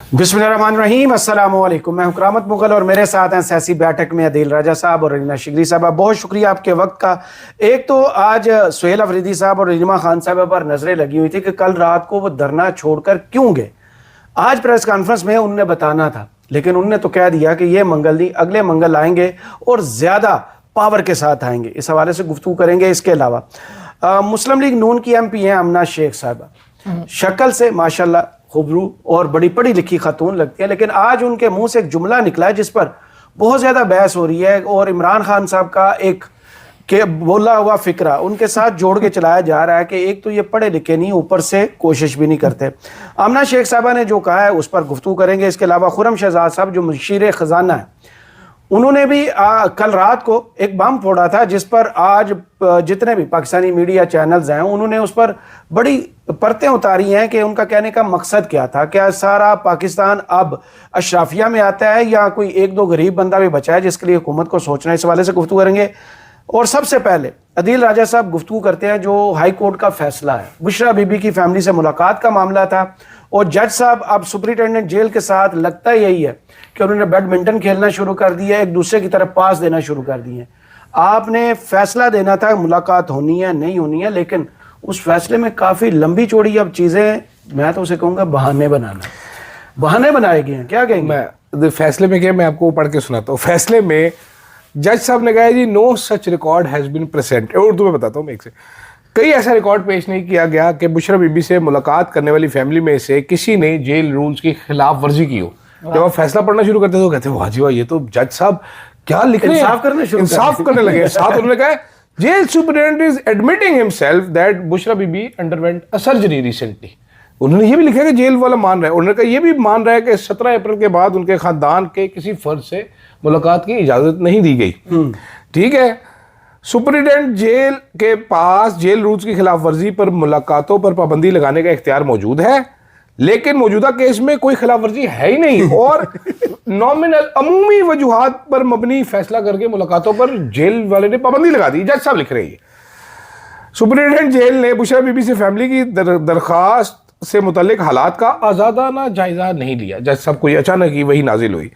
बिस्मिल्लाहिर्रहमानिर्रहीम, अस्सलामु अलैकुम। मैं हूं करामत मुगल और मेरे साथ हैं सियासी बैठक में अदील राजा साहब और रीना शिगरी साहब। बहुत शुक्रिया आपके वक्त का। एक तो आज सुहेल अफरीदी साहब और रीमा खान साहब पर नजरें लगी हुई थी कि कल रात को वो धरना छोड़कर क्यों गए। आज प्रेस कॉन्फ्रेंस में उनने बताना था, लेकिन उनने तो कह दिया कि ये मंगल नहीं, अगले मंगल आएंगे और ज्यादा पावर के साथ आएंगे। इस हवाले से गुफ्तगू करेंगे। इसके अलावा मुस्लिम लीग नून की MP हैं अमना शेख साहबा, शक्ल से माशाल्लाह खूबरू और बड़ी पढ़ी लिखी खातून लगती है, लेकिन आज उनके मुंह से एक जुमला निकला है जिस पर बहुत ज्यादा बहस हो रही है और इमरान खान साहब का एक के बोला हुआ फिक्रा उनके साथ जोड़ के चलाया जा रहा है कि एक तो ये पढ़े लिखे नहीं, ऊपर से कोशिश भी नहीं करते। आमना शेख साहबा ने जो कहा है उस पर गुफ्तगू करेंगे। इसके अलावा खुर्रम शहजाद साहब जो मुशीर खजाना है, उन्होंने भी कल रात को एक बम फोड़ा था जिस पर आज जितने भी पाकिस्तानी मीडिया चैनल्स हैं उन्होंने उस पर बड़ी परतें उतारी हैं कि उनका कहने का मकसद क्या था। क्या सारा पाकिस्तान अब अशराफिया में आता है या कोई एक दो गरीब बंदा भी बचा है जिसके लिए हुकूमत को सोचना है। इस हवाले से गुफ्तगू करेंगे। और सबसे पहले अदील राजा साहब गुफ्तगू करते हैं जो हाई कोर्ट का फैसला है। बुशरा बीबी की फैमिली से मुलाकात का मामला था और जज साहब अब सुपरिटेंडेंट जेल के साथ लगता यही है कि उन्होंने बैडमिंटन खेलना शुरू कर दिया, एक दूसरे की तरफ पास देना शुरू कर दिए। आपने फैसला देना था मुलाकात होनी है नहीं होनी है, लेकिन उस फैसले में काफ़ी लंबी चौड़ी अब चीज़ें, मैं तो उसे कहूँगा बहाने बनाए गए हैं। क्या कहेंगे? मैं फैसले में क्या, मैं आपको पढ़ के सुनाता हूँ। फैसले में जज साहब ने कहा जी no such record has been present. Urdu में बताता हूँ मैं एक से। कई ऐसा रिकॉर्ड पेश नहीं किया गया कि बुशरा बीबी से मुलाकात करने वाली फैमिली में से किसी ने जेल रूल्स की खिलाफ वर्जी की हो। जब आप फैसला पढ़ना शुरू करते तो कहते वाह जी वाह, ये तो जज साहब क्या लिख रहे हैं, इंसाफ करने लगे। साथ उन्होंने कहा jail superintendent is admitting himself that Bushra Bibi underwent a surgery recently. उन्होंने ये भी लिखा कि जेल वाला मान रहा है। उन्होंने कहा ये भी मान रहा है कि 17 अप्रैल के बाद उनके खानदान के किसी फर्द से मुलाकात की इजाजत नहीं दी गई। ठीक है, सुपरिटेंडेंट जेल के पास जेल रूल्स की खिलाफ वर्जी पर मुलाकातों पर पाबंदी लगाने का इख्तियार मौजूद है, लेकिन मौजूदा केस में कोई खिलाफ वर्जी है ही नहीं और नॉमिनल अमूमी वजूहात पर मबनी फैसला करके मुलाकातों पर जेल वाले ने पाबंदी लगा दी। जज साहब लिख रहे हैं सुपरिटेंडेंट जेल ने बुशरा बीबी से फैमिली की दरखास्त से मुतल्लिक हालात का आज़ादाना जायजा नहीं लिया। जज साहब को अचानक ही वही नाजिल हुई।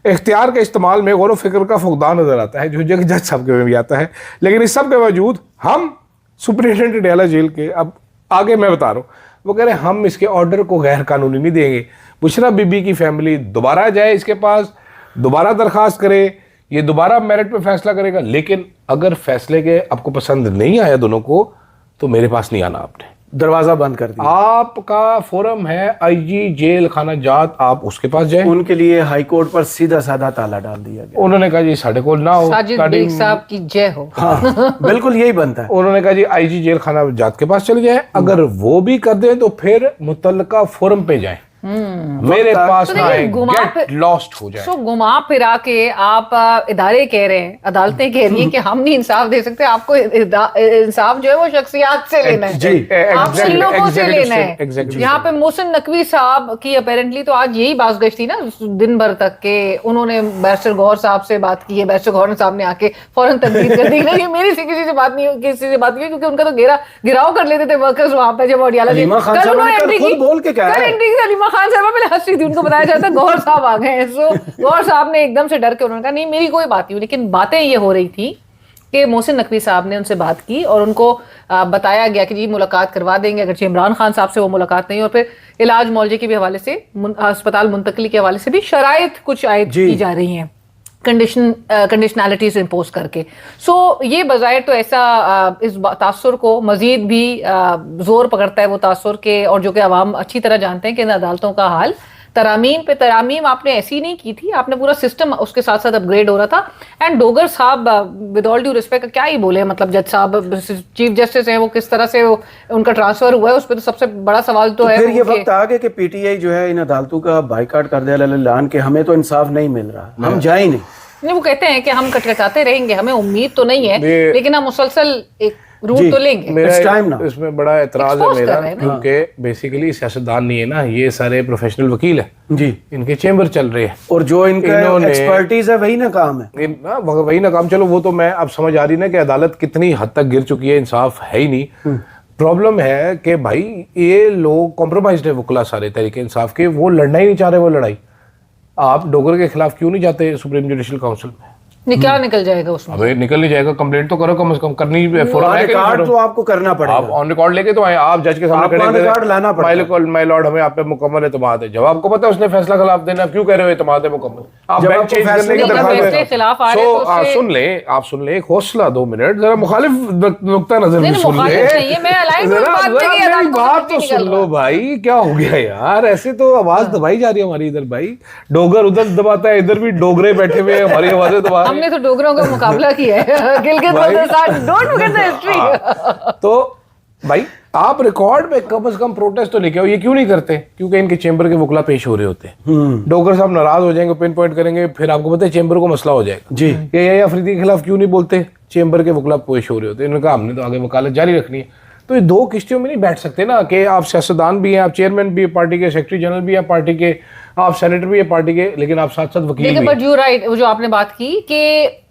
इख्तियार के इस्तेमाल में गौर फिक्र का फुकदान नजर आता है जो जज साहब के में भी आता है, लेकिन इस सब के बावजूद हम सुपरिटेंडेंट डेला जेल के, अब आगे मैं बता रहा हूँ, वो कह रहे हैं हम इसके ऑर्डर को गैर कानूनी नहीं देंगे। बुशरा बीबी की फैमिली दोबारा जाए इसके पास, दोबारा दरखास्त करे, ये दोबारा मेरिट पे फैसला करेगा, लेकिन अगर फैसले के आपको पसंद नहीं आया दोनों को तो मेरे पास नहीं आना। आपने दरवाजा बंद कर दिया। आपका फोरम है IG जेल खाना जात, आप उसके पास जाएं। उनके लिए हाई कोर्ट पर सीधा साधा ताला डाल दिया गया। उन्होंने कहा जी साढ़े को ना हो, साजिद बेग साहब की जय हो। हाँ, बिल्कुल यही बनता है। उन्होंने कहा जी IG जेल खाना जात के पास चले जाए, अगर वो भी कर दें तो फिर मुतल्लका फोरम पे जाएं, मेरे पास तो ना आए, गेट लॉस्ट हो जाए। तो घुमा फिरा के आप इदारे कह रहे हैं, अदालतें कह रही हैं कि हम नहीं इंसाफ दे सकते, आपको इंसाफ जो है वो शख्सियात से लेना है जी, आपसे लोगों से लेना है। Exactly. यहाँ पे मोहसिन नकवी साहब की अपेरेंटली तो आज यही बाज़गश्त थी ना दिन भर तक के, उन्होंने बैरिस्टर गौहर साहब से बात की है, बैरिस्टर गौहर साहब ने आके फौरन तब्दील कर दी। नहीं, मेरी किसी से बात नहीं, किसी से बात नहीं, क्योंकि उनका तो घिराव कर लेते थे वर्कर्स वहां पे जब अडियाला अलीमा खान साहब ने कल खुद बोल के कहा है। खान साहब पहले हंसी थी, उनको बताया जाता गौहर साहब आ गए। सो गौहर साहब ने एकदम से डर के उन्होंने कहा नहीं मेरी कोई बात नहीं, लेकिन बातें ये हो रही थी कि मोहसिन नकवी साहब ने उनसे बात की और उनको बताया गया कि जी मुलाकात करवा देंगे, अगरचे इमरान खान साहब से वो मुलाकात नहीं, और फिर इलाज मौलजे के भी हवाले से, अस्पताल मुंतकली के हवाले से भी शराइत कुछ आयद की जा रही हैं, कंडीशनैलिटीज इम्पोज करके। सो ये बज़ाहिर तो ऐसा इस तासुर को मजीद भी जोर पकड़ता है, वो तासुर के, और जो कि अवाम अच्छी तरह जानते हैं कि इन अदालतों का हाल तरामीम पे तरामीम आपने ऐसी नहीं की थी, आपने पूरा सिस्टम उसके साथ साथ अपग्रेड हो रहा था। एंड डोगर साहब विद ऑल ड्यू रिस्पेक्ट क्या ही बोले, मतलब जज साहब चीफ जस्टिस हैं, वो किस तरह से उनका ट्रांसफर हुआ है उस पर तो सबसे बड़ा सवाल तो है। फिर ये वक्त आ गया कि PTI जो है इन अदालतों का बाइकाट कर दिया ऐलान के हमें तो इंसाफ नहीं मिल रहा, हम जाए नहीं। वो कहते हैं कि हम कटकटाते रहेंगे, हमें उम्मीद तो नहीं है, लेकिन हम मुसलसल एक रूट तो लेंगे। मेरा इसमें बड़ा एतराज है मेरा, क्योंकि बेसिकली सियासतदान नहीं है ना, ये सारे प्रोफेशनल वकील हैं जी, इनके चेंबर चल रहे हैं और जो इनका एक्सपर्टीज है वही ना काम है, वही ना काम। चलो वो तो मैं अब समझ आ रही ना कि अदालत कितनी हद तक गिर चुकी है, इंसाफ है ही नहीं। प्रॉब्लम है कि भाई ये लोग कॉम्प्रोमाइज्ड है, वकला सारे तरीके इंसाफ के, वो लड़ना ही नहीं चाह रहे। वो लड़ाई आप डोगर के खिलाफ क्यों नहीं जाते सुप्रीम जुडिशल काउंसिल में? क्या निकल जाएगा उसमें? अबे निकल नहीं जाएगा, कंप्लेंट तो करो कम से कम, करनी रिकॉर्ड तो आपको करना पड़ेगा। आप ऑन रिकॉर्ड लेके तो आए, आप जज के सामने खड़े ऑन रिकॉर्ड लाना पड़ेगा। माय लॉर्ड हमें आप पे मुकम्मल एतमाद है। जब आपको पता है उसने फैसला खिलाफ देना, क्यों कह रहे हो एतमाद है मुकम्मल? आप जब बैंक आपको चेंज फैसले करने की की दरख्वास्त फैसले खिलाफ आ रहे हैं, तो उससे- आप सुन ले, एक हौसला 2 मिनट, जरा मुखालिफ नुक्ता नजर भी सुन ले। मुखालिफ नहीं है, मैं अलाइन हूं इस बात पे कि मेरी आपको बात तो नहीं सुन निकल लो भाई, क्या हो गया यार? ऐसे तो आवाज दबाई जा रही है हमारी इधर भाई। डोगर उधर दबाता है, इधर भी डोगरे बैठे हुए हैं, हमारी आवाजें दबा रहे हैं। हमने तो डोगरों का मुकाबला किया है Gilgit Baltistan, don't forget the history. तो भाई आप रिकॉर्ड में कम से कम प्रोटेस्ट तो लेके आओ। ये क्यों नहीं करते? क्योंकि इनके चेंबर के वकला पेश हो रहे होते हैं। डोगर साहब नाराज हो जाएंगे, पिन पॉइंट करेंगे, फिर आपको पता है चेंबर को मसला हो जाएगा जी। ये अफरीदी के खिलाफ क्यों नहीं बोलते? चेंबर के वकला पेश हो रहे होते हैं। इन्होंने कहा हमने तो आगे वकालत जारी रखनी है। तो ये 2 किश्तियों में नहीं बैठ सकते ना, कि आप सियासतदान भी हैं, आप चेयरमैन भी है पार्टी के, सेक्रेटरी जनरल भी है पार्टी के, आप सेनेटर भी है पार्टी के, लेकिन आप साथ साथ वकील देखिए भी। बट यू राइट, जो आपने बात की कि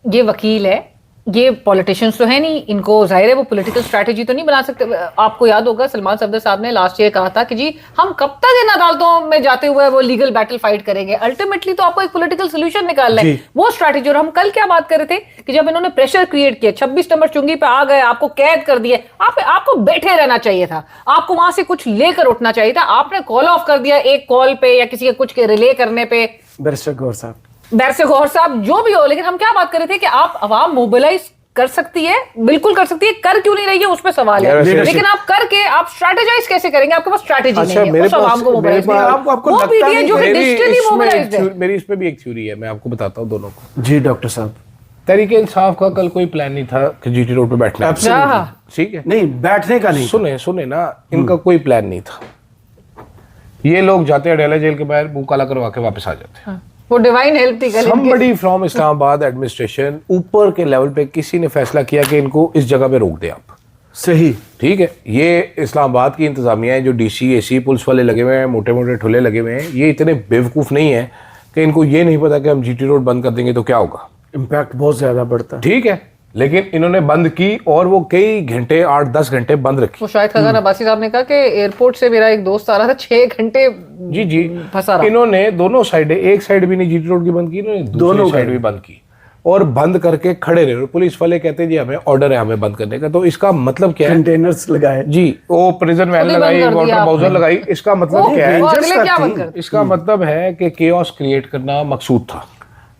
ये वकील है, ये पॉलिटिशियंस तो है नहीं, इनको जाहिर है वो पॉलिटिकल स्ट्रैटेजी तो नहीं बना सकते। आपको याद होगा सलमान सफदर साहब ने लास्ट ईयर कहा था कि जी हम कब तक इन अदालतों में जाते हुए वो लीगल बैटल फाइट करेंगे, अल्टीमेटली तो आपको एक पॉलिटिकल सोल्यूशन निकालना है, वो स्ट्रैटेजी। और हम कल क्या बात कर रहे थे कि जब इन्होंने प्रेशर क्रिएट किया, 26 नंबर चुंगी पे आ गए, आपको कैद कर दिया, आपको बैठे रहना चाहिए था, आपको वहां से कुछ लेकर उठना चाहिए था। आपने कॉल ऑफ कर दिया एक कॉल पे या किसी के कुछ के रिले करने पे। बैरिस्टर गौहर साहब, बैरिस्टर गौहर साहब जो भी हो, लेकिन हम क्या बात कर रहे थे कि आप अवाम मोबिलाइज कर सकती है, बिल्कुल कर सकती है, कर क्यों नहीं रही है उस पे सवाल है। लेकिन आप करके आप स्ट्रेटेजाइज कैसे करेंगे? आपके पास स्ट्रेटेजी नहीं है उस अवाम को मोबिलाइज करने की। आपको वो लगता पीटीआई नहीं जो कि डिजिटली मोबिलाइज्ड है। मेरी इसमें भी एक थ्योरी है, मैं आपको बताता हूँ दोनों को। जी डॉक्टर साहब, तहरीक इंसाफ का कल कोई प्लान नहीं था कि जीटी रोड पे बैठना है। हाँ। ठीक है, नहीं बैठने का नहीं। सुने ना, इनका कोई प्लान नहीं था। ये लोग जाते अडेला जेल के बाहर मुंह काला करवा के वापस आ जाते। वो डिवाइन हेल्प थी कल इनकी। Somebody from इस्लामाबाद एडमिनिस्ट्रेशन ऊपर के लेवल पे किसी ने फैसला किया कि इनको इस जगह पे रोक दे आप। सही, ठीक है, ये इस्लामाबाद की इंतजामिया है, जो डीसी एसी पुलिस वाले लगे हुए हैं, मोटे मोटे ठुले लगे हुए हैं, ये इतने बेवकूफ़ नहीं है कि इनको ये नहीं पता कि हम जीटी रोड बंद कर देंगे तो क्या होगा। इम्पैक्ट बहुत ज्यादा बढ़ता है। ठीक है, लेकिन इन्होंने बंद की और वो कई घंटे, 8-10 घंटे बंद रखी। वो शायद खजान अब्बासी साहब ने कहा कि एयरपोर्ट से मेरा एक दोस्त आ रहा था, 6 घंटे जी फंसा रहा। इन्होंने दोनों साइड, एक साइड भी नहीं जीटी रोड की बंद की, इन्होंने दोनों साइड भी बंद की और बंद करके खड़े रहे। पुलिस वाले कहते हैं जी हमें ऑर्डर है हमें बंद करने का। तो इसका मतलब क्या है? कंटेनर्स लगाए जी, वो प्रिजन वैन लगाई, वाटर बाउजर लगाई। इसका मतलब क्या है? अगले क्या बंद कर? इसका मतलब है कि केओस क्रिएट करना मकसूद था,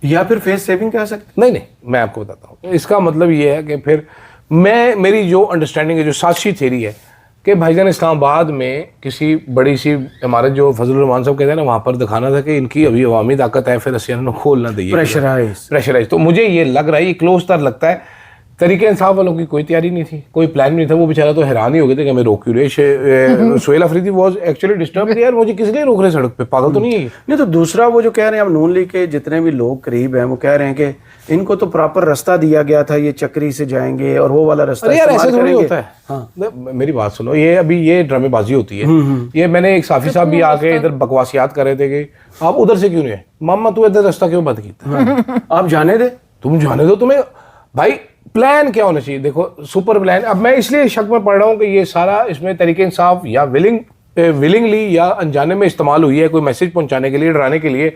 या फिर फेस सेविंग कह सकते। नहीं, मैं आपको बताता हूँ। इसका मतलब ये है कि फिर मेरी जो अंडरस्टैंडिंग है, जो साजिशी थ्योरी है कि भाईजान इस्लामाबाद में किसी बड़ी सी इमारत, जो फजल रहमान साहब कहते हैं ना, वहाँ पर दिखाना था कि इनकी अभी अवामी ताकत है, फिर असियान खोल ना दी प्रेशराइज। तो मुझे ये लग रहा है, ये क्लोज तर लगता है। तरीके इंसाफ वालों की कोई तैयारी नहीं थी, कोई प्लान नहीं था। वो बेचारा तो हैरान ही हो गए थे कि हमें रोक क्यों रहे। Sohail Afridi was actually disturb, यार मुझे किस लिए रोक रहे सड़क पे, पागल तो नहीं है? नहीं तो दूसरा वो जो कह रहे हैं, अब नून लीग के जितने भी लोग करीब हैं वो कह रहे हैं कि इनको तो प्रॉपर रास्ता दिया गया था, ये चक्री से जाएंगे और वो वाला रास्ता यार ऐसे थोड़ी करेंगे। होता है। हाँ, मेरी बात सुनो, ये अभी ये ड्रामेबाजी होती है। ये मैंने एक साफी साहब भी आके इधर बकवासियात कर रहे थे कि आप उधर से क्यों नहीं है, मामा तू इधर रास्ता क्यों बंद किया? आप जाने दे, तुम जाने दो। तुम्हें भाई प्लान क्या होना चाहिए? देखो सुपर प्लान। अब मैं इसलिए शक में पड़ रहा हूँ कि ये सारा इसमें तरीके इंसाफ या विलिंगली या अनजाने में इस्तेमाल हुई है, कोई मैसेज पहुंचाने के लिए, डराने के लिए।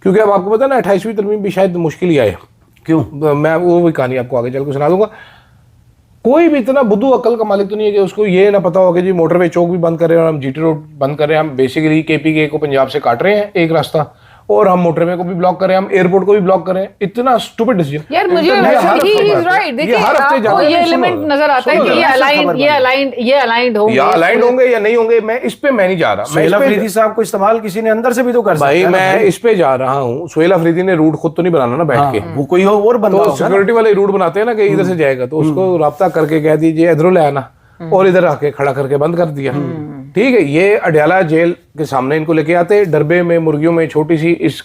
क्योंकि अब आपको पता है ना, 28वीं तरमीम भी शायद मुश्किल ही आए। क्यों? मैं वो भी कहानी आपको आगे चल के सुना दूंगा। कोई भी इतना बुद्धू अकल का मालिक तो नहीं है कि उसको ये ना पता हो कि जी मोटरवे चौक भी बंद कर रहे हैं और हम जीटी रोड बंद कर रहे हैं। हम बेसिकली KPK को पंजाब से काट रहे हैं एक रास्ता, और हम मोटरवे को भी ब्लॉक कर रहे हैं, हम एयरपोर्ट को भी ब्लॉक कर रहे हैं। इतना स्टूपिड डिसीजन। यार मुझे ही इज राइट। देखिए आपको ये एलिमेंट नजर आता है कि ये अलाइंड होंगे, या अलाइंड होंगे या नहीं होंगे, मैं इस पे मैं नहीं जा रहा। सोहेल अफरीदी साहब को इस्तेमाल किसी ने अंदर से भी तो कर सकता है। भाई मैं इस पे जा रहा हूँ। सोहेल अफरीदी ने रूट खुद तो नहीं बनाना ना बैठ के, वो कोई और बंदा तो सिक्योरिटी वाले रूट बनाते हैं ना कि इधर से जाएगा, तो उसको राब्ता करके कह दीजिए इधरों ले आना, और इधर आके खड़ा करके बंद कर दिया। ठीक है, ये अडयाला जेल के सामने इनको लेके आते, डरबे में, मुर्गियों में, छोटी सी इस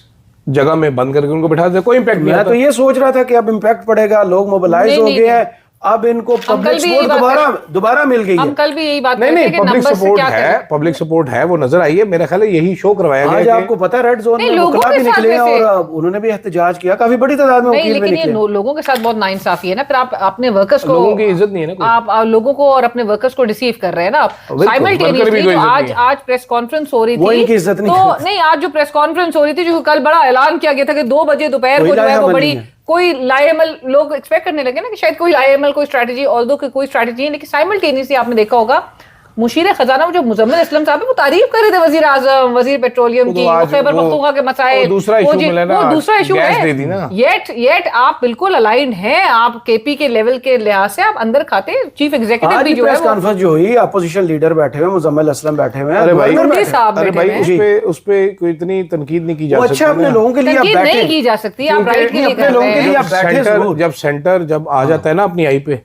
जगह में बंद करके उनको बिठा देते, कोई इम्पैक्ट नहीं। मैं तो ये सोच रहा था कि अब इम्पैक्ट पड़ेगा, लोग मोबिलाइज हो गए हैं, अब इनको हम पब्लिक कल भी यही सपोर्ट बात दोबारा मिल गई हम है। कल भी यही बात नहीं करते नहीं, हैं कि पब्लिक नंबर से सपोर्ट क्या है, करें। पब्लिक सपोर्ट है, वो नजर आई है। मेरा ख्याल है यही शो करवाया आज गया आपको पता है रेड जोन नहीं, में लोगों वकला के भी साथ निकले हैं वैसे- और उन्होंने भी एहतजाज किया, काफी बड़ी तादाद में नहीं, वकील भी लेकिन ये निकले। लोगों के साथ बहुत नाइंसाफी है ना। फिर आप अपने वर्कर्स को, लोगों की इज्जत नहीं है ना कोई। आप लोगों को और अपने वर्कर्स को डिसीव कर रहे हैं ना आप। बिल्कुल, वर्कर भी साइमल्टेनियसली कोई जो इज्जत आज नहीं है। आज प्रेस कॉन्फ्रेंस हो रही वो थी, इनकी इज्जत नहीं तो करते। नहीं, आज जो प्रेस कॉन्फ्रेंस हो रही थी, जो कल बड़ा ऐलान किया गया था कि 2 बजे दोपहर कोई को जो है वो लाएअमल बड़ी नहीं है। कोई लाएअमल, लोग एक्सपेक्ट करने लगे ना कि शायद कोई लाएअमल, कोई स्ट्रैटेजी, ऑल्दो कि कोई स्ट्रैटेजी है, लेकिन साइमल्टेनियसली आपने देखा होगा मुशीर खजाना जो मुजम्मिल असलम साहब है वो तारीफ कर रहे थे वजीर आजम, वजीर पेट्रोलियम की, आज खैबर वो- पख्तूनख्वा के मसाइल, वो दूसरा वो issue जी- मिला ना, वो दूसरा इशू गैस है। दे दी ना। येट आप बिल्कुल अलाइंड हैं, आप केपी के लेवल के लिहाज से आप अंदर खाते। चीफ एग्जीक्यूटिव आज भी भी जो है प्रेस वो कॉन्फ्रेंस जो हुई, अपोजिशन लीडर बैठे हुए, मुजम्मिल असलम बैठे हुए हैं, अरे भाई, गवर्नर मुफ्ती बैठे हैं। साहब अरे बैठे भाई हैं। उस पे कोई इतनी तनकीद नहीं की जा वो सकती अच्छा अपने ना। लोगों के लिए आप तनकीद बैठे नहीं की जा सकती, आप क्योंकि राइट के लिए अपने कर लोगों रहे के लिए हैं। आप बैठे जरूर। जब सेंटर जब आ जाता है ना अपनी आई पे,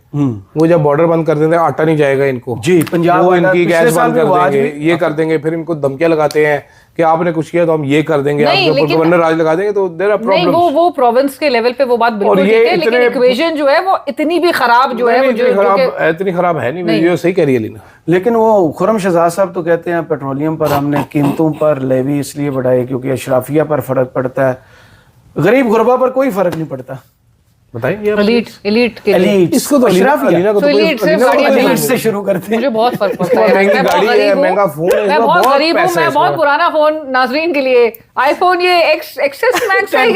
वो जब बॉर्डर बंद कर देते हैं, आटा नहीं जाएगा इनको जी, पंजाब वो वाला इनकी पिछले गैस साल बंद भी वो कर आज देंगे, भी- ये कर देंगे, फिर इनको धमकियां लगाते हैं कि आपने कुछ किया तो हम ये कर देंगे, नहीं, आपके ऊपर लेकिन- गवर्नर राज लगा देंगे, तो देयर आर नहीं, प्रॉब्लम्स। वो प्रोविंस के लेवल पे वो बात बिल्कुल और ये ठीक है, लेकिन इतने- इक्वेशन जो है वो इतनी भी खराब जो है वो जो इतनी खराब है नहीं, ये सही कह रही है लीना। लेकिन वो खुरम शहजाद साहब तो कहते हैं पेट्रोलियम पर हमने कीमतों पर लेवी इसलिए बढ़ाई क्योंकि अशराफिया पर फर्क पड़ता है, गरीब गुरबा पर कोई फर्क नहीं पड़ता। बताइए एलीट के लिए। एलीट इसको तो अशराफिया अलीना को तो तो कोई- elite से अलीना को गाड़ियां कोई- एलीट से शुरू करते हैं। मुझे बहुत फर्क पड़ता है। महंगी मैं बहुत गाड़ी है, गरीब हूँ। महंगा फोन है, मैं इसमें बहुत बहुत गरीब हूँ, पैसा है मैं बहुत इसमें। पुराना फोन नाजरीन के लिए आईफोन ये एक्सेस मैक्स है,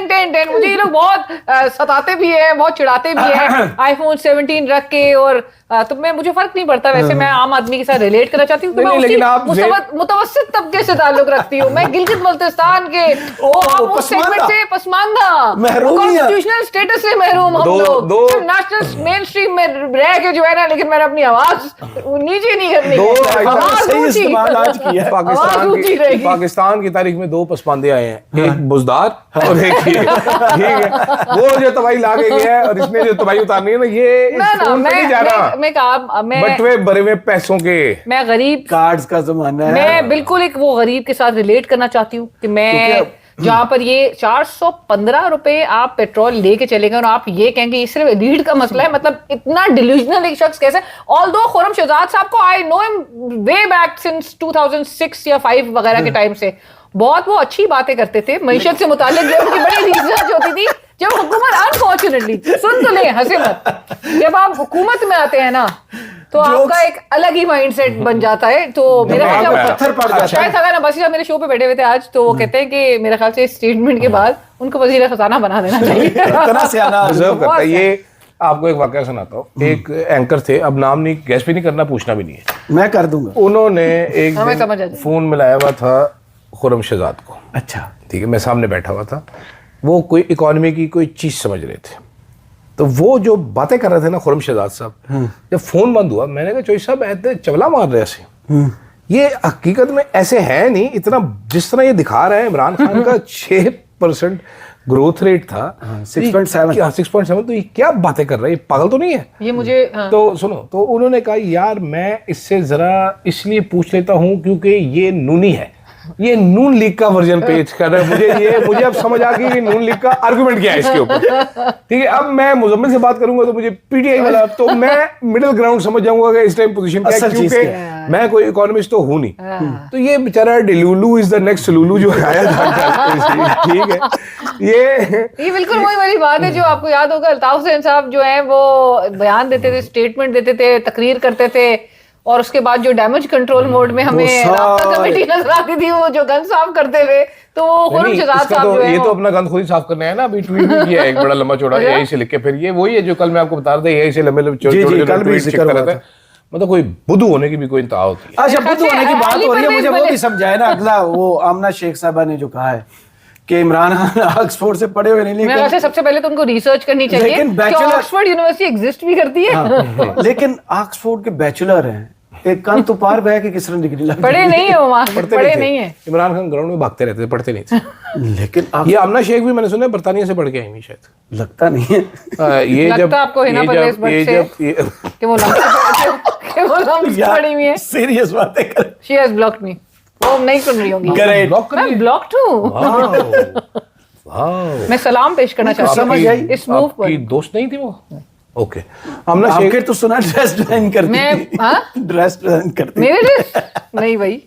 10 मुझे ये लोग बहुत सताते भी है, बहुत चिढ़ाते भी है आईफोन 17 रख के। और तो मैं, मुझे फर्क नहीं पड़ता, वैसे मैं आम आदमी के साथ रिलेट करना चाहती हूँ कि मैं नहीं, उसी लेकिन आप मुतवस्सित तबके से ताल्लुक रखती हूँ। मैं गिलगित बल्तिस्तान के उस सेगमेंट से पसमानदा, महरूमिया। कॉन्स्टिट्यूशनल स्टेटस से महरूम हम लोग, नेशनल मेन स्ट्रीम में रह के जो है ना, लेकिन मैंने अपनी आवाज नीचे नहीं करनी है। आवाज सही ऊंची। इस्तेमाल आज किया है। आवाज ऊंची रहेगी। पाकिस्तान की तारीख में 2 पसमानदे आए हैं, एक बुजदार और एक ये, ठीक है। वो जो तबाही ला के गया है और इसने जो तबाही उतारनी है ना, ये इस ना फोन पे नहीं जा रहा, मैं कहा बटवे भरे हुए पैसों के। मैं गरीब, कार्ड्स का जमाना है। मैं बिल्कुल एक वो गरीब के साथ रिलेट करना चाहती हूँ कि मैं जहां पर ये 415 रुपए आप पेट्रोल लेके चलेंगे और आप ये कहेंगे ये सिर्फ एलीट का मसला है, मतलब इतना डिल्यूजनल एक शख्स कैसे। ऑल्दो खुरम शहजाद साहब को I know him way back since 2006 या 5 वगैरह के टाइम से, बहुत वो अच्छी बातें करते थे मईशत से मुतालिक, जो उनकी बड़ी रिसर्च होती थी। जब हुकूमत, अनफॉर्चुनेटली, सुन तो ले, हंसे मत, जब आप हुकूमत में आते हैं ना तो आपका एक अलग ही माइंडसेट बन जाता है। तो मेरा ख्याल दिमाग में पत्थर पड़ जाता है। शायद अगर नबासी साहब मेरे शो पे बैठे हुए थे आज, तो वो कहते हैं कि मेरे ख्याल से इस स्टेटमेंट के बाद उनको वजीर खजाना बना देना चाहिए। इतना सियाना डिजर्व करता है ये। आपको एक वाकया सुनाता हूँ। एक एंकर थे, अब नाम नहीं, गैस भी नहीं करना, पूछना भी नहीं है, मैं कर दूंगा। उन्होंने एक हमें दिन समझ आ जाए। फोन मिलाया हुआ था खुरम शहजाद को, अच्छा, ठीक है, मैं सामने बैठा हुआ था, वो कोई इकोनॉमी की कोई चीज समझ रहे थे, तो वो जो बातें कर रहे थे ना खुरम शहजाद साहब, जब फोन बंद हुआ मैंने कहा चौधरी साहब ऐसे चवला मार रहे ऐसे, ये हकीकत में ऐसे है नहीं, इतना जिस तरह ये दिखा रहे हैं। इमरान खान का 6% ग्रोथ रेट था, 6.7 6.7, तो ये क्या बातें कर रहा है, ये पागल तो नहीं है। ये मुझे तो सुनो, तो उन्होंने कहा यार मैं इससे जरा इसलिए पूछ लेता हूं क्योंकि ये नूनी है, ये नून लीग का वर्जन पेश कर रहा है, मुझे अब समझ आ गई कि नून लीग का आर्गुमेंट क्या है इसके ऊपर, ठीक है। अब मैं मुजम्मिल से बात करूंगा तो मुझे पीटीआई वाला, तो मैं मिडिल ग्राउंड समझ जाऊंगा कि इस टाइम पोजीशन क्या है, असल चीज़ क्योंकि मैं कोई इकोनॉमिस्ट तो हूं नहीं। तो ये बेचारा डिलुलू इज द नेक्स्ट लुलू जो आया था, ठीक है। ये बिल्कुल वही वाली बात है जो आपको याद होगा, अल्ताफ हुसैन साहब जो है वो बयान देते थे, स्टेटमेंट देते थे, तकरीर करते थे, और उसके बाद जो डैमेज कंट्रोल मोड में हमें राब्ता कमेटी नजर आती थी, वो जो गन साफ करते थे, तो वो खुरम शहजाद साहब जो है ये तो अपना गंद खुद ही साफ करना है ना। अभी ट्वीट भी किया है एक बड़ा लंबा चौड़ा यही से लिख के, फिर ये वही है जो कल मैं आपको बता रहा था, यही से लंबे लंबे जी, छोटे कल भी जिक्र हुआ था। मतलब कोई बुद्धू होने की भी कोई इंतहा होती है। अच्छा, बुद्ध होने की बात अली हो रही है, परवेज मुझे वो बने- भी समझाए ना। अगला वो आमना शेख साहबा ने जो कहा है कि इमरान खान ऑक्सफोर्ड से पढ़े हुए नहीं, मैं लेकिन वैसे सबसे पहले तो उनको रिसर्च करनी चाहिए लेकिन कि बैचलर- ऑक्सफोर्ड यूनिवर्सिटी एग्जिस्ट भी करती है। लेकिन ऑक्सफोर्ड के बैचलर हैं, एक कान तो पार बह के किस तरह डिग्री लग पढ़े नहीं है वो वहाँ, पढ़े थे। नहीं है। इमरान खान ग्राउंड में भागते रहते थे, पढ़ते नहीं थे। लेकिन ये आमना शेख भी मैंने सुना है बर्तानिया से पढ़ के आई हुई शायद। लगता नहीं है ये लगता जब आपको हिना ये परवेज जब भट्ट ये से जब ये कि वो लम्स पड़ी हुई है। सीरियस बातें कर। शी हैज ब्लॉक्ड मी, वो नहीं सुन रही होंगी। Correct. ब्लॉक कर मैं ब्लॉक्ड हूँ। वाह मैं सलाम पेश करना चाहती समझ हूँ आई। इस मूव पर। आपकी दोस्त नहीं थी वो? ओके, आमना शेख आपके तो सुना ड्रेस डिजाइन करती मैं थी। हाँ ड्रेस डिजाइन करती मेरे लिए नहीं भाई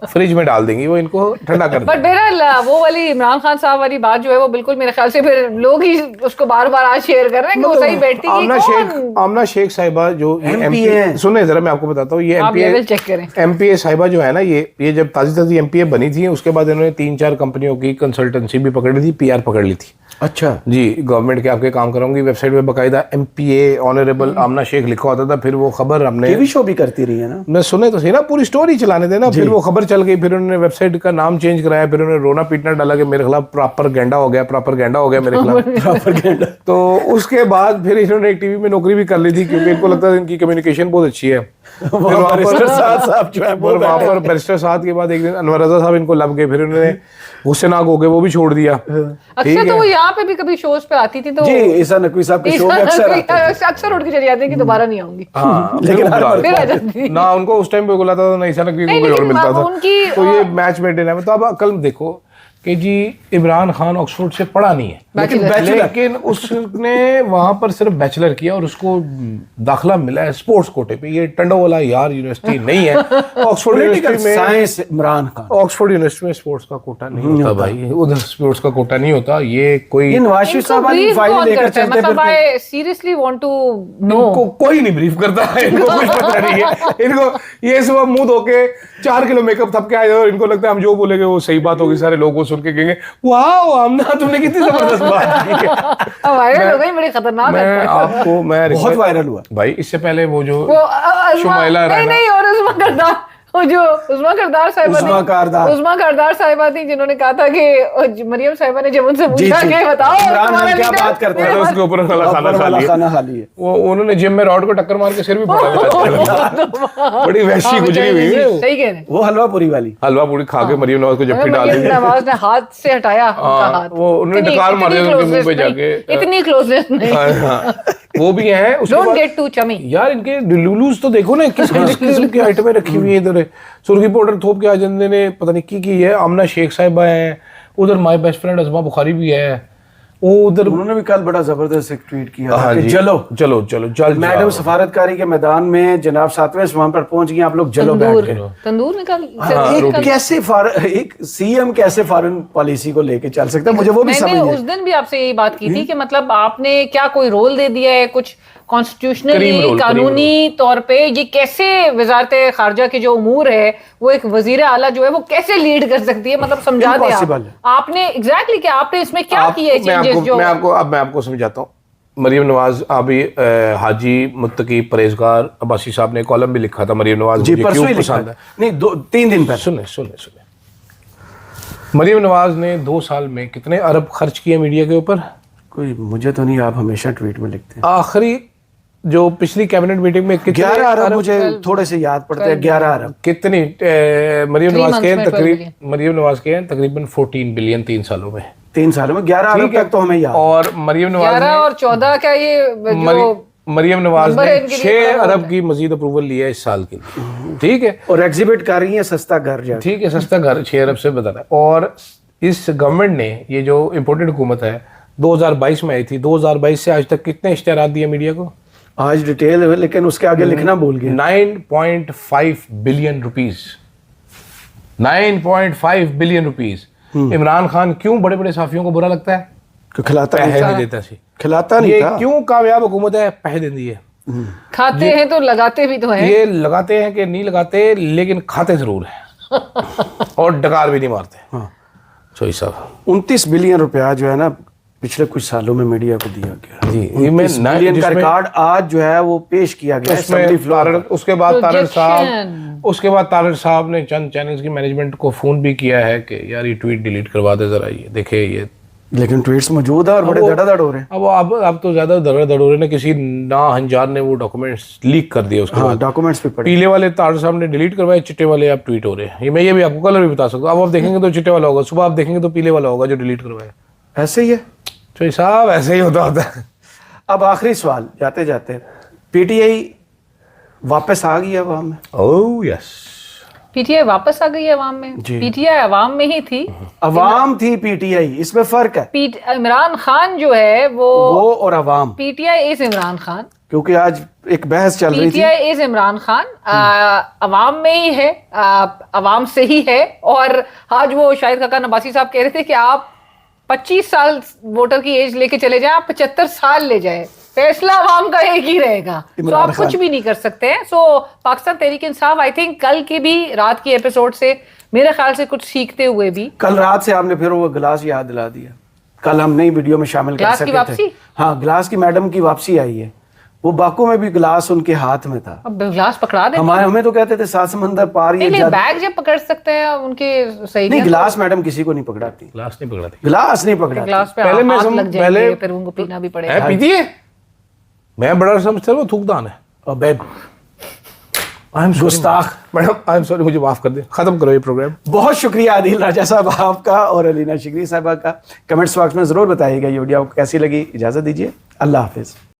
फ्रिज में डाल देंगी, वो इनको ठंडा कर बट देंगी। मेरा वो वाली इमरान खान साहब वाली बात जो है वो बिल्कुल मेरे ख्याल से फिर लोग ही उसको बार बार आज शेयर कर रहे हैं कि वो सही बैठती कि आमना शेख साहिबा जो ये MP MP है। सुने जरा, मैं आपको बताता हूँ, ये आप लेवल चेक करें। MPA साहिबा जो है ना, ये जब ताजी MPA बनी थी, उसके बाद इन्होंने 3-4 कंपनियों की कंसल्टेंसी भी पकड़ ली थी, PR पकड़ ली थी। अच्छा जी, गवर्नमेंट के आपके काम कराऊंगी, वेबसाइट पे बकायदा MPA ऑनरेबल आमना शेख लिखा होता था। फिर वो खबर हमने टीवी शो भी करती रही है ना। मैं सुने तो सही ना, पूरी स्टोरी चलाने देना। फिर वो खबर चल गई, फिर उन्होंने वेबसाइट का नाम चेंज कराया, फिर उन्होंने रोना पीटना डाला कि मेरे खिलाफ प्रॉपर गेंडा हो गया मेरे खिलाफ। तो उसके बाद फिर इन्होंने एक टीवी में नौकरी भी कर ली थी, क्योंकि इनको लगता था इनकी कम्युनिकेशन बहुत अच्छी है। बैरिस्टर साहब जो है और वहाँ पर बैरिस्टर साहब के बाद एक दिन अनवर रजा साहब इनको लब गए, फिर उन्होंने गुस्सेनाक हो गए, वो भी छोड़ दिया। अक्सर तो वो यहाँ पे भी कभी शोज पे आती थी तो जी ईसा नकवी साहब के शो में अक्सर आते हैं। अक्सर उठ के चली जाती है कि दोबारा नहीं आऊंगी। हाँ, लेकिन हर बार फिर आ जाती ना उनको उस टाइम पे बुलाता था, ना ईसा नकवी को नहीं, कोई और लेकिन मिलता था। उनकी, तो ये मैच मेड इन है। तो अब कल देखो कि जी इमरान खान ऑक्सफोर्ड से पढ़ा नहीं है, लेकिन उसने वहां पर सिर्फ बैचलर किया और उसको दाखिला मिला है स्पोर्ट्स कोटे पे। ये टंडोवाला यार यूनिवर्सिटी नहीं है। ऑक्सफोर्ड यूनिवर्सिटी में science Imran Khan, Oxford university में स्पोर्ट्स का कोटा नहीं होता भाई, उधर स्पोर्ट्स का कोटा नहीं होता। ये कोई ये नवाज शरीफ साहब वाली फाइल लेकर चलते मतलब फिरते। I seriously want to know. इनको कोई नहीं ब्रीफ करता है, इनको कुछ पता नहीं है। इनको ये सुबह मुंह धो के 4 किलो मेकअप थप के आए और इनको लगता है हम जो बोलेंगे वो सही बात होगी, सारे लोगों सुन के कहेंगे वाओ आमना तुमने कितनी जबरदस्त बात की है। वायरल हो गई, बड़ी खतरनाक मैं है। आपको मैं बहुत वायरल हुआ भाई। इससे पहले वो जो वो शुमाइला नहीं राना- नहीं, और उस्मा करदार, वो जो उस्मा करदार साहिबा उस्मा कारदार। उस्मा करदार साहिबा थी, जिन्होंने कहा था कि मरियम साहिबा ने जब उनसे पूछा जी। कि बताओ इमरान तुम्हारा खान क्या लीडर- बात करते हैं? तो उसके ऊपर वाला खाना ऊपर खा वाला लिया। खाना खा लिए। वो उन्होंने जिम में रॉड को टक्कर मार के सिर भी फोड़ा था। बड़ी वैसी गुजरी हुई है वो। सही कह रहे हैं। वो हलवा पूरी वाली हलवा पूरी खा के मरियम नवाज को जप्फी डाल दी। मरियम नवाज ने हाथ से हटाया उनका हाथ। वो उन्होंने इतनी- डकार मार दिया इतनी उनके मुंह पे closeness जाके। नहीं, इतनी क्लोजनेस नहीं। हाँ, वो भी है। उसके डोंट बाद गेट टू चमी। यार इनके लुलूस तो देखो ना, किस किस्म की आइटमें रखी हुई है। इधर सुर्खी पाउडर थोप के आजंदे ने पता नहीं की है। आमना शेख साहिबा है उधर, माय बेस्ट फ्रेंड अजमा बुखारी भी है वो उधर। उन्होंने भी कल बड़ा जबरदस्त एक ट्वीट किया था हाँ कि जी, चलो चलो चलो जल्द मैडम जाओ। सफारतकारी के मैदान में जनाब 7वें वहां पर पहुंच गए, आप लोग चलो बैठ गए। तंदूर निकाल। एक कैसे एक सीएम कैसे फॉरेन पॉलिसी को लेके चल सकता है, मुझे वो भी मैंने समझ उस दिन भी आपसे यही बात की थी कि मतलब आपने क्या कोई रोल दे दिया है कुछ करीम कॉन्स्टिट्यूशनली रोल, कानूनी तौर पे, ये कैसे वजारत खारजा के जो उमूर है वो एक वजीर आला जो है वो कैसे लीड कर सकती है, मतलब समझा दें Impossible है। आपने एग्जैक्टली क्या आपने इसमें क्या किए मैं चेंजेस जो मैं आपको समझाता हूँ। मरियम नवाज अभी हाजी मुत्तकी परहेजगार अब्बासी साहब ने कॉलम भी लिखा था मरियम नवाज जी मुझे परसों क्यों ही लिखा पसंद है। नहीं 2-3 दिन पहले। सुने सुने सुने मरियम नवाज ने 2 साल में कितने अरब खर्च किए मीडिया के ऊपर? कोई मुझे तो नहीं, आप हमेशा ट्वीट में लिखते हैं। आखिरी जो पिछली कैबिनेट मीटिंग में 11 अरब मुझे थोड़े से याद पड़ते हैं। 11 अरब कितनी मरियम 3 नवाज के हैं months में 12 तकरीबन मरियम नवाज के हैं तकरीबन 14 बिलियन 3 सालों में। 3 सालों में 11 अरब ठीक है। तक तो हमें याद। और मरियम नवाज 11 और 14 क्या ये जो मरियम नवाज नंबर ने है इनके लिए 6 बड़ा अरब की मजीद अप्रूवल लिया है इस साल के लिए। ठीक है, और एग्जिबिट कर रही है सस्ता घर जाके। ठीक है, सस्ता घर 6 अरब से बता रहा है। और इस गवर्नमेंट ने ये जो इम्पोर्टेड हुकूमत है 2022 में आई थी, 2022 से आज तक कितने इश्तेहारात दिए मीडिया को? आज डिटेल है लेकिन उसके आगे लिखना भूल गए। 9.5 billion rupees. 9.5 billion rupees. Imran Khan क्यों बड़े बड़े साफियों को बुरा लगता है? खिलाता पैसे नहीं नहीं था। देता सी। खिलाता नहीं ये था। क्यों कामयाब हुकूमत है? पैसे दे दिए। खाते हैं तो लगाते भी तो हैं। ये लगाते हैं कि नहीं लगाते, लेकिन खाते जरूर हैं और डकार भी नहीं मारते। हाँ। सोई साहब 29 बिलियन रुपया जो है ना पिछले कुछ सालों में मीडिया को दिया गया। जी, 29 बिलियन का रिकॉर्ड आज जो है वो पेश किया गया असेंबली फ्लोर पर। उसके बाद तारड़ साहब Projection। उसके बाद तारड़ साहब ने चंद चैनल्स की मैनेजमेंट को फोन भी किया है कि यार ये ट्वीट डिलीट करवा दे जरा, ये देखे ये। लेकिन ट्वीट्स मौजूद है और बड़े धड़ाधड़ हो रहे हैं। अब तो ज्यादा धड़ हो रहे ना, किसी ना हंजार ने वो डॉक्यूमेंट्स लीक कर दिए। उसके हाँ बाद डॉक्यूमेंट्स भी पड़े। पीले वाले तारड़ साहब ने डिलीट करवाए, चिट्टे वाले अब ट्वीट हो रहे हैं। मैं ये भी आपको कलर भी बता सकता हूँ। अब आप देखेंगे तो चिट्टे वाला होगा, सुबह आप देखेंगे तो पीले वाला होगा जो डिलीट करवाया। ऐसे ही है। तो साहब ऐसे ही होता है। अब आखिरी सवाल जाते जाते, पीटीआई वापस आ गई है वहां में? ओह यस, पीटीआई वापस आ गई है अवाम में। जी। पीटीआई अवाम में ही थी, अवाम थी पीटीआई, इसमें फर्क है। इमरान खान जो है वो और अवाम, पीटीआई इज इमरान खान, क्योंकि आज एक बहस चल रही थी। पीटीआई इज इमरान खान, अवाम में ही है, अवाम से ही है। और आज वो शाहिद खाकान अब्बासी साहब कह रहे थे कि आप 25 साल वोटर की एज लेके चले जाएं, आप 75 साल ले जाए, फैसला अवाम का एक ही रहेगा। तो आप कुछ भी नहीं कर सकते हैं। सो पाकिस्तान तहरीक इंसाफ आई थिंक कल की भी रात की एपिसोड से मेरे ख्याल से कुछ सीखते हुए भी, कल रात से आपने फिर वो गिलास याद दिला दिया। कल हम नई वीडियो में शामिल कर गिलास की सके थे। वापसी? हाँ, गिलास की मैडम की वापसी आई है। वो बाकू में भी गिलास उनके हाथ में था। अब गिलास पकड़ा दे। हमें तो कहते थे सात समंदर पार ये नहीं, बैग जब पकड़ सकते हैं उनके सही नहीं, गिलास मैडम किसी को नहीं पकड़ाती। ग्लास नहीं पकड़ा थी, गिलास नहीं पकड़ाती। गिलास पे पहले मैं हाथ सम- लग जाएंगे, पहले- फिर उनको पीना भी पड़ेगा। है पीती है, मैं बड़ा समझता हूँ वो थूकदान है। अबे आई एम गुस्ताख। मैडम, आई एम सॉरी, मुझे माफ कर दे, खत्म करो ये प्रोग्राम। बहुत शुक्रिया आदिल राजा साहब आपका और अलीना शिगरी साहबा का। कमेंट्स बॉक्स में जरूर बताइएगा ये वीडियो आपको कैसी लगी। इजाजत दीजिए, अल्लाह हाफिज।